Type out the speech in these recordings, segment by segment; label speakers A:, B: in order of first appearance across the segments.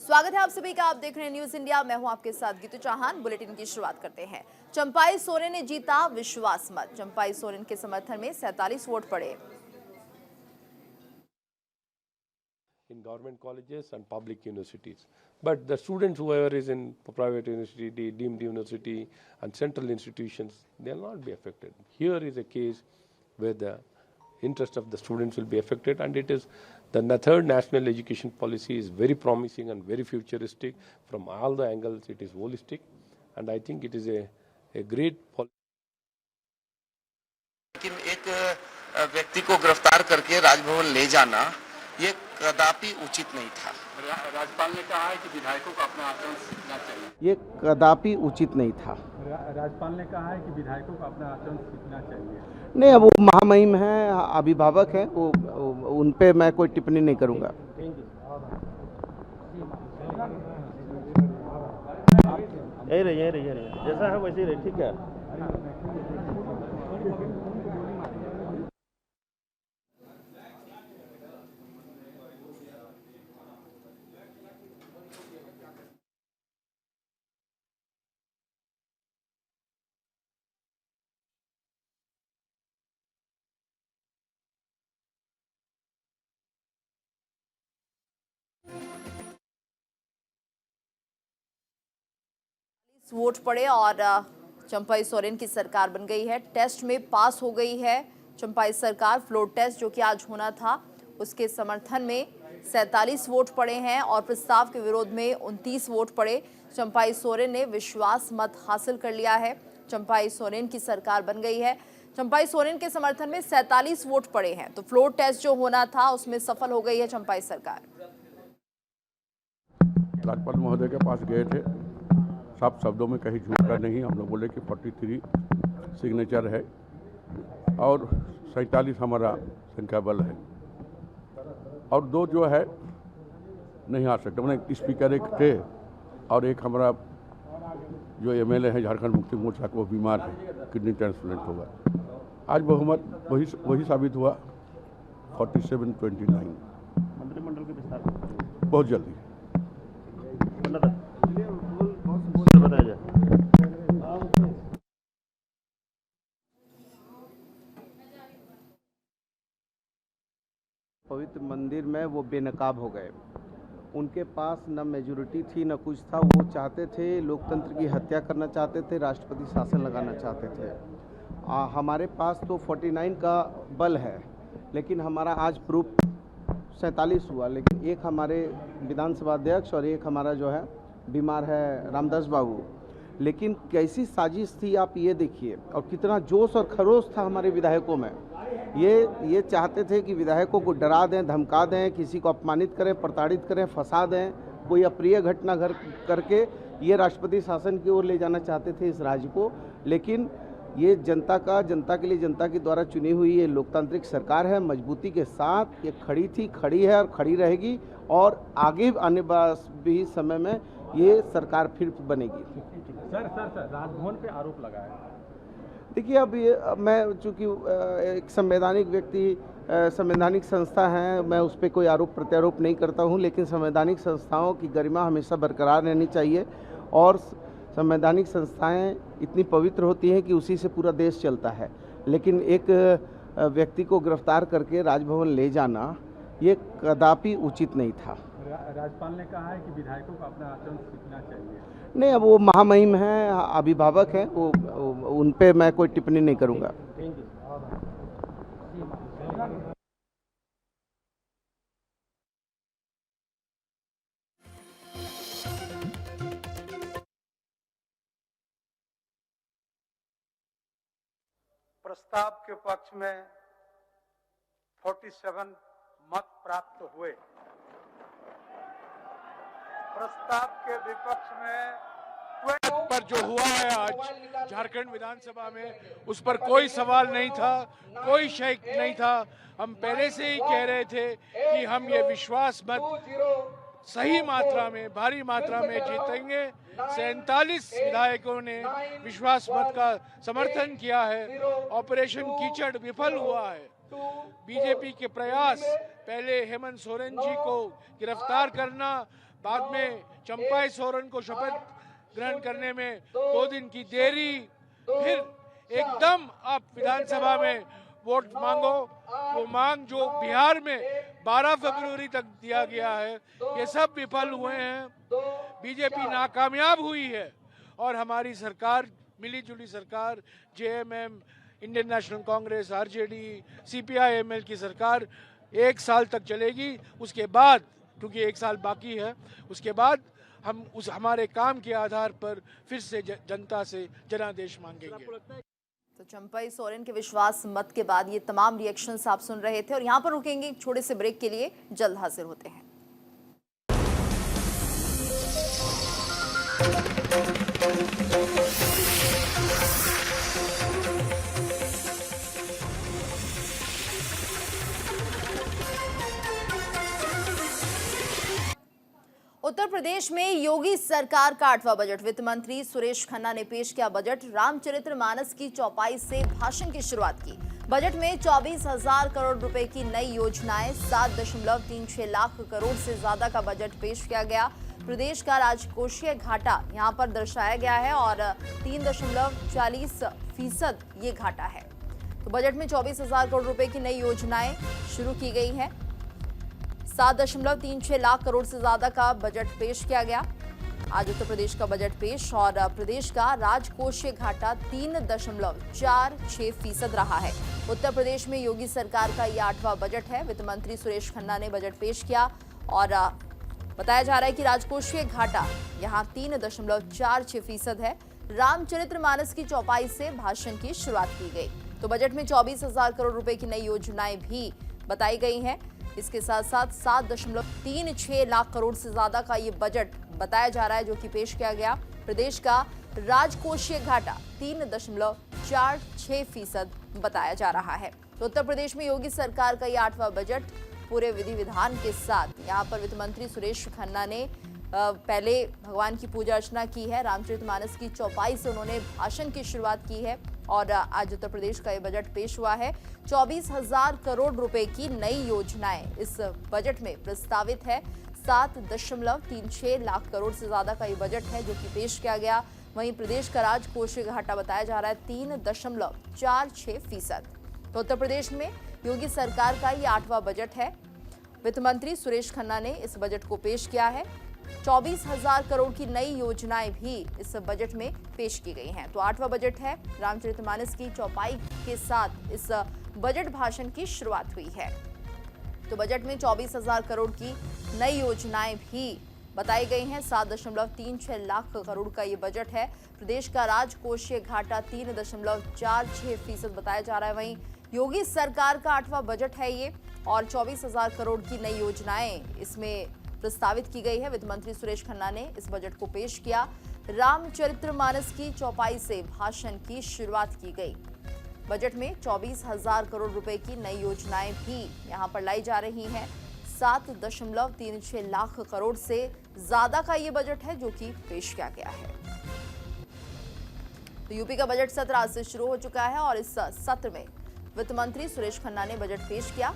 A: स्वागत है आप सभी का। आप देख रहे हैं न्यूज इंडिया। मैं हूं आपके साथ गीतू चौहान। बुलेटिन की शुरुआत करते हैं। चंपाई सोरेन ने जीता विश्वास मत। चंपाई सोरेन के समर्थन में 47 वोट पड़े।
B: In government colleges and public universities. But the students, whoever is in private university, deemed university and central institutions, they will not be affected. Here is a case where the interest of the students will be affected, and it is the third national education policy is very promising and very futuristic from all the angles. It is holistic, and I think it is a great policy.
C: लेकिन एक व्यक्ति को गिरफ्तार करके राजभवन ले जाना ये कदापि उचित नहीं था।
D: राज्यपाल ने कहा है कि विधायकों को अपना आचरण सीखना चाहिए।
E: ये कदापि उचित नहीं था।
D: राज्यपाल ने कहा है कि विधायकों को अपना आचरण सीखना चाहिए।
E: नहीं, अब वो महामहिम हैं, अभिभावक हैं, वो उन पे मैं कोई टिप्पणी नहीं करूंगा। यही रही जैसा है वैसे ही रही, ठीक है।
A: वोट पड़े और चंपाई सोरेन की सरकार बन गई है। टेस्ट में पास हो गई है चंपाई सरकार। फ्लोर टेस्ट जो कि आज होना था उसके समर्थन में 47 वोट पड़े हैं और प्रस्ताव के विरोध में 29 वोट पड़े। चंपाई सोरेन ने विश्वास मत हासिल कर लिया है। चंपाई सोरेन की सरकार बन गई है। चंपाई सोरेन के समर्थन में 47 वोट पड़े हैं। तो फ्लोर टेस्ट जो होना था उसमें सफल हो गई है चंपाई सरकार।
F: राज्यपाल महोदय के पास गए थे, साफ शब्दों में कहीं झूठ का नहीं। हम लोग बोले कि 43 सिग्नेचर है और 47 हमारा संख्या बल है और 2 जो है नहीं आ सकते। मैंने स्पीकर एक थे और एक हमारा जो एमएलए है झारखंड मुक्ति मोर्चा को बीमार है, किडनी ट्रांसप्लांट होगा। आज बहुमत वही साबित हुआ 47-29।
E: मंत्रिमंडल के विस्तार
F: बहुत जल्दी
E: बताया जाए। पवित्र मंदिर में वो बेनकाब हो गए। उनके पास न मेजोरिटी थी न कुछ था। वो चाहते थे लोकतंत्र की हत्या करना चाहते थे, राष्ट्रपति शासन लगाना चाहते थे। हमारे पास तो 49 का बल है, लेकिन हमारा आज प्रूफ 47 हुआ। लेकिन एक हमारे विधानसभा अध्यक्ष और एक हमारा जो है बीमार है रामदास बाबू। लेकिन कैसी साजिश थी आप ये देखिए, और कितना जोश और खरोश था हमारे विधायकों में। ये चाहते थे कि विधायकों को डरा दें, धमका दें, किसी को अपमानित करें, प्रताड़ित करें, फंसा दें, कोई अप्रिय घटना करके ये राष्ट्रपति शासन की ओर ले जाना चाहते थे इस राज्य को। लेकिन ये जनता के लिए जनता के द्वारा चुनी हुई ये लोकतांत्रिक सरकार है। मजबूती के साथ ये खड़ी थी, खड़ी है और खड़ी रहेगी, और आगे आने वाले भी समय में ये सरकार फिर बनेगी।
D: सर राजभवन पे आरोप लगाया।
E: देखिए, अब मैं चूँकि एक संवैधानिक व्यक्ति, संवैधानिक संस्था है, मैं उस पर कोई आरोप प्रत्यारोप नहीं करता हूं। लेकिन संवैधानिक संस्थाओं की गरिमा हमेशा बरकरार रहनी चाहिए, और संवैधानिक संस्थाएं इतनी पवित्र होती हैं कि उसी से पूरा देश चलता है। लेकिन एक व्यक्ति को गिरफ्तार करके राजभवन ले जाना ये कदापि उचित नहीं था।
D: राज्यपाल ने कहा है कि विधायकों को अपना आचरण सीखना चाहिए।
E: नहीं, अब वो महामहिम हैं, अभिभावक हैं, वो उन पे मैं कोई टिप्पणी नहीं करूंगा।
G: प्रस्ताव के पक्ष में 47 मत प्राप्त हुए। प्रस्ताव के विपक्ष में
H: पर जो हुआ है आज झारखंड विधानसभा में, उस पर कोई सवाल नहीं था, कोई शक नहीं था। हम पहले से ही कह रहे थे कि हम ये विश्वास मत सही मात्रा में, भारी मात्रा में जीतेंगे। 47 विधायकों ने विश्वास मत का समर्थन किया है। ऑपरेशन कीचड़ विफल हुआ है। बीजेपी के प्रयास पहले हेमंत सोरेन जी को गिरफ्तार करना, बाद में चंपाई सोरेन को शपथ ग्रहण करने में 2 दिन की देरी, फिर एकदम आप विधानसभा में वोट मांगो, वो मांग जो बिहार में 12 फरवरी तक दिया गया है, ये सब विफल हुए हैं। बीजेपी नाकामयाब हुई है और हमारी सरकार, मिलीजुली सरकार, JMM, Indian national Congress, RJD, CPI-ML की सरकार 1 साल तक चलेगी। उसके बाद, क्योंकि 1 साल बाकी है, उसके बाद हम हमारे काम के आधार पर फिर से जनता से जनादेश मांगेंगे।
A: तो चंपाई सोरेन के विश्वास मत के बाद ये तमाम रिएक्शंस आप सुन रहे थे और यहाँ पर रुकेंगे एक छोटे से ब्रेक के लिए, जल्द हाजिर होते हैं। उत्तर प्रदेश में योगी सरकार का 8वां बजट। वित्त मंत्री सुरेश खन्ना ने पेश किया बजट। रामचरितमानस की चौपाई से भाषण की शुरुआत की। बजट में 24,000 करोड़ रुपए की नई योजनाएं, 7.36 लाख करोड़ से ज्यादा का बजट पेश किया गया। प्रदेश का राजकोषीय घाटा यहां पर दर्शाया गया है और 3.40% ये घाटा है। तो बजट में 24,000 करोड़ रुपए की नई योजनाएं शुरू की गई हैं। 7.36 लाख करोड़ से ज्यादा का बजट पेश किया गया। आज उत्तर प्रदेश का बजट पेश और प्रदेश का राजकोषीय घाटा 3.46% रहा है। उत्तर प्रदेश में योगी सरकार का यह 8वां बजट है। वित्त मंत्री सुरेश खन्ना ने बजट पेश किया और बताया जा रहा है कि राजकोषीय घाटा यहां 3.46% है। रामचरितमानस की चौपाई से भाषण की शुरुआत की गई। तो बजट में 24,000 करोड़ रुपए की नई योजनाएं भी बताई गई हैं। इसके साथ साथ 7.36 लाख करोड़ से ज्यादा का ये बजट बताया जा रहा है जो कि पेश किया गया। प्रदेश का राजकोषीय घाटा 3.46% बताया जा रहा है। तो उत्तर प्रदेश में योगी सरकार का ये 8वां बजट पूरे विधि विधान के साथ। यहाँ पर वित्त मंत्री सुरेश खन्ना ने पहले भगवान की पूजा अर्चना की है। रामचरितमानस की चौपाई से उन्होंने भाषण की शुरुआत की है और आज उत्तर प्रदेश का ये बजट पेश हुआ है। 24,000 करोड़ रुपए की नई योजनाएं इस बजट में प्रस्तावित है। 7.36 लाख करोड़ से ज्यादा का ये बजट है जो कि पेश किया गया। वहीं प्रदेश का राजकोषीय घाटा बताया जा रहा है 3.46%। तो उत्तर प्रदेश में योगी सरकार का ये 8वां बजट है। वित्त मंत्री सुरेश खन्ना ने इस बजट को पेश किया है। 24,000 करोड़ की नई योजनाएं भी इस बजट में पेश की गई हैं। तो 8वां बजट है। रामचरितमानस की चौपाई के साथ इस बजट भाषण की शुरुआत हुई है। तो बजट में 24,000 करोड़ की नई योजनाएं भी बताई गई हैं। 7.36 लाख करोड़ का ये बजट है। प्रदेश का राजकोषीय घाटा 3.46% बताया जा रहा है। वहीं योगी सरकार का 8वां बजट है ये और 24,000 करोड़ की नई योजनाएं इसमें प्रस्तावित की गई है। वित्त मंत्री सुरेश खन्ना ने इस बजट को पेश किया। रामचरितमानस की चौपाई से भाषण की शुरुआत की गई। बजट में 24,000 करोड़ रुपए की नई योजनाएं भी यहां पर लाई जा रही हैं। 7.36 लाख करोड़ से ज्यादा का ये बजट है जो कि पेश किया गया है। तो यूपी का बजट सत्र आज से शुरू हो चुका है और इस सत्र में वित्त मंत्री सुरेश खन्ना ने बजट पेश किया।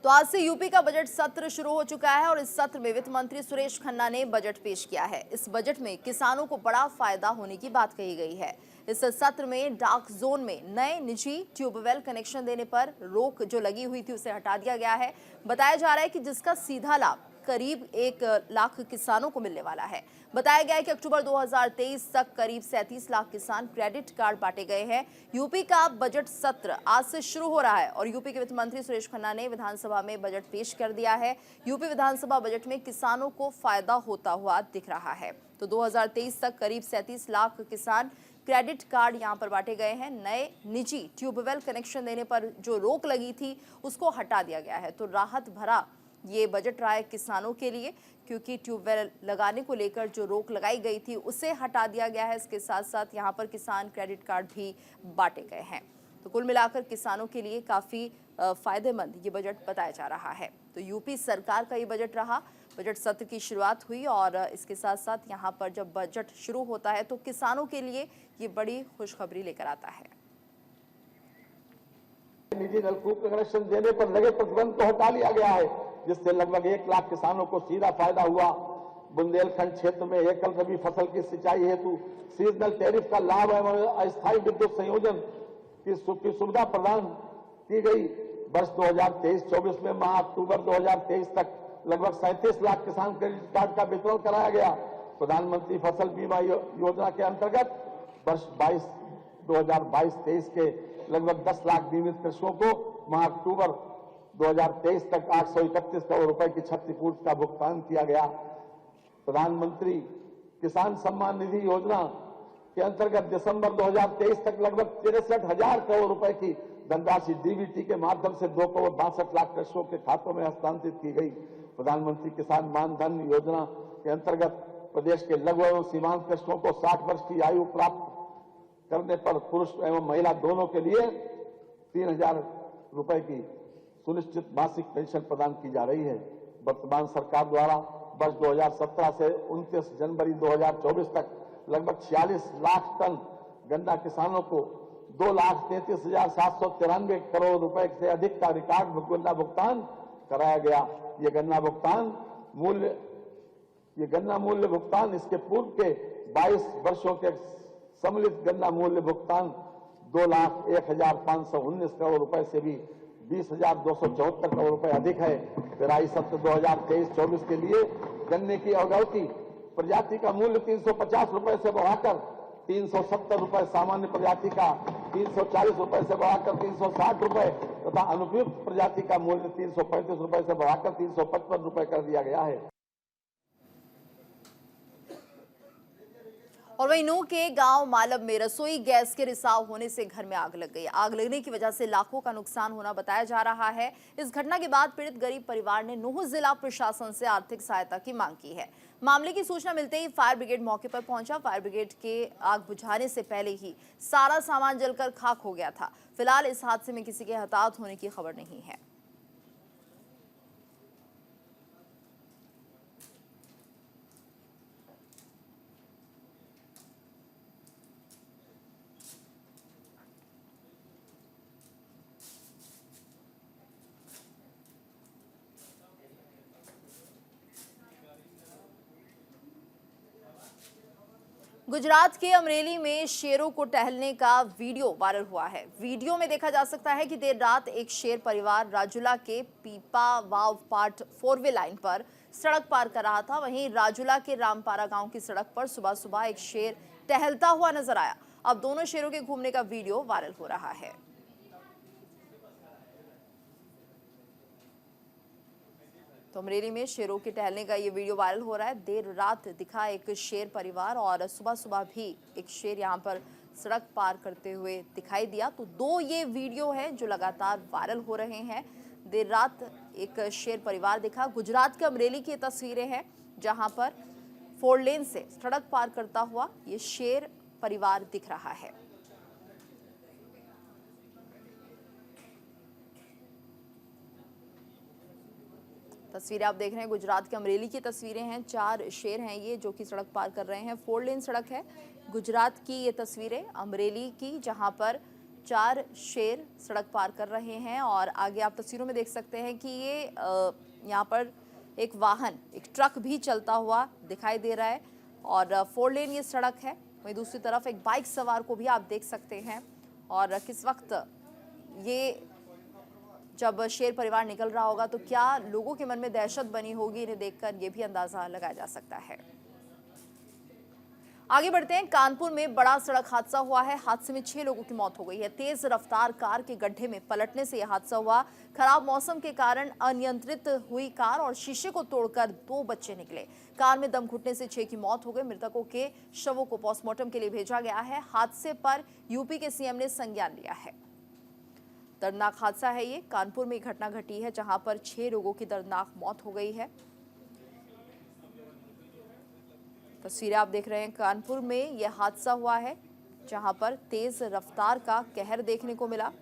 A: तो आज से यूपी का बजट सत्र शुरू हो चुका है और इस सत्र में वित्त मंत्री सुरेश खन्ना ने बजट पेश किया है। इस बजट में किसानों को बड़ा फायदा होने की बात कही गई है। इस सत्र में डार्क जोन में नए निजी ट्यूबवेल कनेक्शन देने पर रोक जो लगी हुई थी उसे हटा दिया गया है। बताया जा रहा है कि जिसका सीधा लाभ करीब 1 लाख किसानों को मिलने वाला है। बताया गया है कि अक्टूबर 2023 तक करीब 37 लाख किसान क्रेडिट कार्ड बांटे गए हैं। यूपी का बजट सत्र आज से शुरू हो रहा है और यूपी के वित्त मंत्री सुरेश खन्ना ने विधानसभा में बजट पेश कर दिया है। यूपी विधानसभा बजट में किसानों को फायदा होता हुआ दिख रहा है। तो 2023 तक करीब 37 लाख किसान क्रेडिट कार्ड यहां पर बांटे गए हैं। नए निजी ट्यूबवेल कनेक्शन देने पर जो रोक लगी थी उसको हटा दिया गया है। तो राहत भरा ये बजट रहा है किसानों के लिए, क्योंकि ट्यूबवेल लगाने को लेकर जो रोक लगाई गई थी उसे हटा दिया गया है। इसके साथ साथ यहाँ पर किसान क्रेडिट कार्ड भी बांटे गए हैं। तो कुल मिलाकर किसानों के लिए काफ़ी फायदेमंद ये बजट बताया जा रहा है। तो यूपी सरकार का ये बजट रहा। बजट सत्र की शुरुआत हुई और इसके साथ साथ यहाँ पर जब बजट शुरू होता है तो किसानों के लिए ये बड़ी खुशखबरी लेकर आता है।
I: निजी नलकूप के कनेक्शन देने पर लगे प्रतिबंध को हटा लिया गया है, जिससे लगभग 1 लाख किसानों को सीधा फायदा हुआ। बुंदेलखंड क्षेत्र में एकल रबी फसल की सिंचाई हेतु सीजनल टैरिफ का लाभ एवं अस्थायी विद्युत संयोजन की सुविधा प्रदान की गई। वर्ष 2023-24 में माह अक्टूबर 2023 तक लगभग 37 लाख किसान क्रेडिट कार्ड का वितरण कराया गया। प्रधानमंत्री फसल बीमा योजना के अंतर्गत वर्ष 2022-23 के लगभग 10 लाख बीमित कृषकों को माह अक्टूबर 2023 तक 831 करोड़ रुपए की क्षतिपूर्ति का भुगतान किया गया। प्रधानमंत्री किसान सम्मान निधि योजना के अंतर्गत दिसंबर 2023 तक लगभग 63,000 करोड़ रुपए की धनराशि डीबीटी के माध्यम से 2 करोड़ 62 लाख कृषकों के खातों में हस्तांतरित की गई। प्रधानमंत्री किसान मान धन योजना के अंतर्गत प्रदेश के लघु एवं सीमांत कृषकों को 60 वर्ष की आयु प्राप्त करने पर पुरुष एवं महिला दोनों के लिए 3,000 रुपए की सुनिश्चित मासिक पेंशन प्रदान की जा रही है। वर्तमान सरकार द्वारा वर्ष 2017 से 29 जनवरी 2024 तक लगभग 46 लाख टन गन्ना किसानों को 2,33,793 करोड़ रुपए से अधिक का रिकॉर्ड गन्ना भुगतान कराया गया। ये गन्ना मूल्य भुगतान इसके पूर्व के 22 वर्षों के सम्मिलित गन्ना मूल्य भुगतान 2,01,519 करोड़ रुपए से भी 20,274 करोड़ रुपए अधिक है। पेराई सत्र 2023-24 के लिए गन्ने की अवगौती प्रजाति का मूल्य 350 रुपए से बढ़ाकर 370 रुपए, सामान्य प्रजाति का 340 रुपए से बढ़ाकर 360 रुपए तथा अनुपयुक्त प्रजाति का मूल्य 335 रुपए से बढ़ाकर 355 रुपए कर दिया गया है।
A: और वहीं नूह के गांव मालब में रसोई गैस के रिसाव होने से घर में आग लग गई। आग लगने की वजह से लाखों का नुकसान होना बताया जा रहा है। इस घटना के बाद पीड़ित गरीब परिवार ने नूह जिला प्रशासन से आर्थिक सहायता की मांग की है। मामले की सूचना मिलते ही फायर ब्रिगेड मौके पर पहुंचा। फायर ब्रिगेड के आग बुझाने से पहले ही सारा सामान जलकर खाक हो गया था। फिलहाल इस हादसे में किसी के हताहत होने की खबर नहीं है। गुजरात के अमरेली में शेरों को टहलने का वीडियो वायरल हुआ है। वीडियो में देखा जा सकता है कि देर रात एक शेर परिवार राजुला के पीपा वाव पार्ट 4वे लाइन पर सड़क पार कर रहा था। वहीं राजुला के रामपारा गांव की सड़क पर सुबह सुबह एक शेर टहलता हुआ नजर आया। अब दोनों शेरों के घूमने का वीडियो वायरल हो रहा है। तो अमरेली में शेरों के टहलने का ये वीडियो वायरल हो रहा है। देर रात दिखा एक शेर परिवार और सुबह सुबह भी एक शेर यहाँ पर सड़क पार करते हुए दिखाई दिया। तो 2 ये वीडियो है जो लगातार वायरल हो रहे हैं। देर रात एक शेर परिवार दिखा। गुजरात के अमरेली की तस्वीरें हैं जहाँ पर 4 लेन से सड़क पार करता हुआ ये शेर परिवार दिख रहा है। तस्वीरें आप देख रहे हैं गुजरात के अमरेली की तस्वीरें हैं। 4 शेर हैं ये जो कि सड़क पार कर रहे हैं। 4 लेन सड़क है गुजरात की ये तस्वीरें अमरेली की, जहां पर 4 शेर सड़क पार कर रहे हैं। और आगे आप तस्वीरों में देख सकते हैं कि ये यहाँ पर एक वाहन, एक ट्रक भी चलता हुआ दिखाई दे रहा है। और 4 लेन ये सड़क है। वहीं दूसरी तरफ एक बाइक सवार को भी आप देख सकते हैं। और किस वक्त ये जब शेर परिवार निकल रहा होगा तो क्या लोगों के मन में दहशत बनी होगी, इन्हें देखकर ये भी अंदाजा लगाया जा सकता है। आगे बढ़ते हैं। कानपुर में बड़ा सड़क हादसा हुआ है। हादसे में 6 लोगों की मौत हो गई है। तेज रफ्तार कार के गड्ढे में पलटने से यह हादसा हुआ। खराब मौसम के कारण अनियंत्रित हुई कार और शीशे को तोड़कर 2 बच्चे निकले। कार में दम घुटने से 6 की मौत हो गई। मृतकों के शवों को पोस्टमार्टम के लिए भेजा गया है। हादसे पर यूपी के सीएम ने संज्ञान लिया है। दर्दनाक हादसा है ये। कानपुर में घटना घटी है जहां पर 6 लोगों की दर्दनाक मौत हो गई है। तस्वीरें आप देख रहे हैं। कानपुर में यह हादसा हुआ है जहां पर तेज रफ्तार का कहर देखने को मिला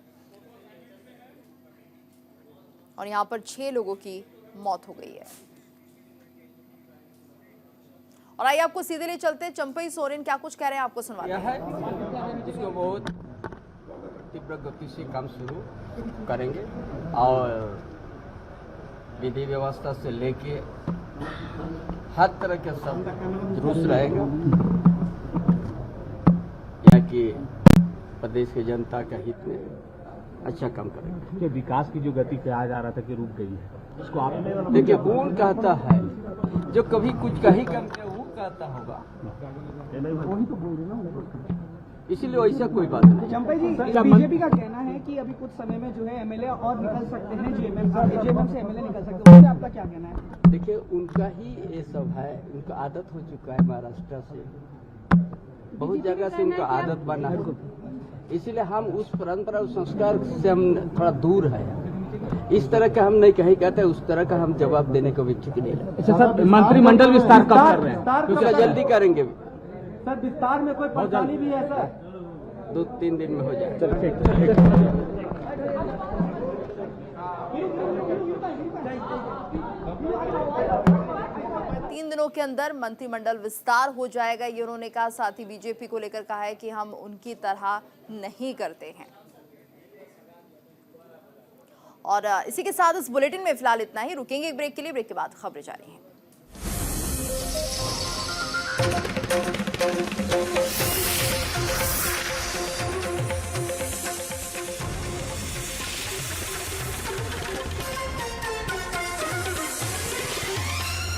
A: और यहां पर 6 लोगों की मौत हो गई है। और आइए आपको सीधे ले चलते हैं, चंपई सोरेन क्या कुछ कह रहे हैं आपको सुनवाते
J: यह है जिसको बहुत तीव्र गति से काम शुरू करेंगे और विधि व्यवस्था से लेके हर तरह के सब दुरुस्त रहेगा। यहाँ की प्रदेश की जनता का हित में अच्छा काम करेंगे।
K: विकास की जो गति कहा जा रहा था कि रुक गई है, इसको आपने
J: देखिए कौन कहता है जो कभी कुछ कहीं करते वो कहता होगा,
K: वही तो बोल रहे ना,
J: इसीलिए वैसा कोई बात नहीं।
L: चंपई जी, बीजेपी का कहना है कि अभी कुछ समय में जो है एमएलए और निकल सकते हैं, जेएमएम से एमएलए निकल सकते हैं, आपका क्या कहना है?
J: देखिए उनका ही ये सब है, उनका आदत हो चुका है महाराष्ट्र से, बहुत जगह से उनका आदत बना है, इसीलिए हम उस परंपरा उस संस्कार से हम थोड़ा दूर है। इस तरह का हम नहीं कहीं कहते, उस तरह का हम जवाब देने को भी ठीक नहीं लगता।
K: अच्छा सर, मंत्रिमंडल विस्तार कब कर रहे हैं?
J: उसका जल्दी करेंगे
L: सर, विस्तार में कोई परेशानी भी है सर?
J: 2-3 दिन में हो जाएगा।
A: 3 दिनों के अंदर मंत्रिमंडल विस्तार हो जाएगा, ये उन्होंने कहा। साथ ही बीजेपी को लेकर कहा है कि हम उनकी तरह नहीं करते हैं। और इसी के साथ इस बुलेटिन में फिलहाल इतना ही। रुकेंगे एक ब्रेक के लिए, ब्रेक के बाद खबरें जारी हैं।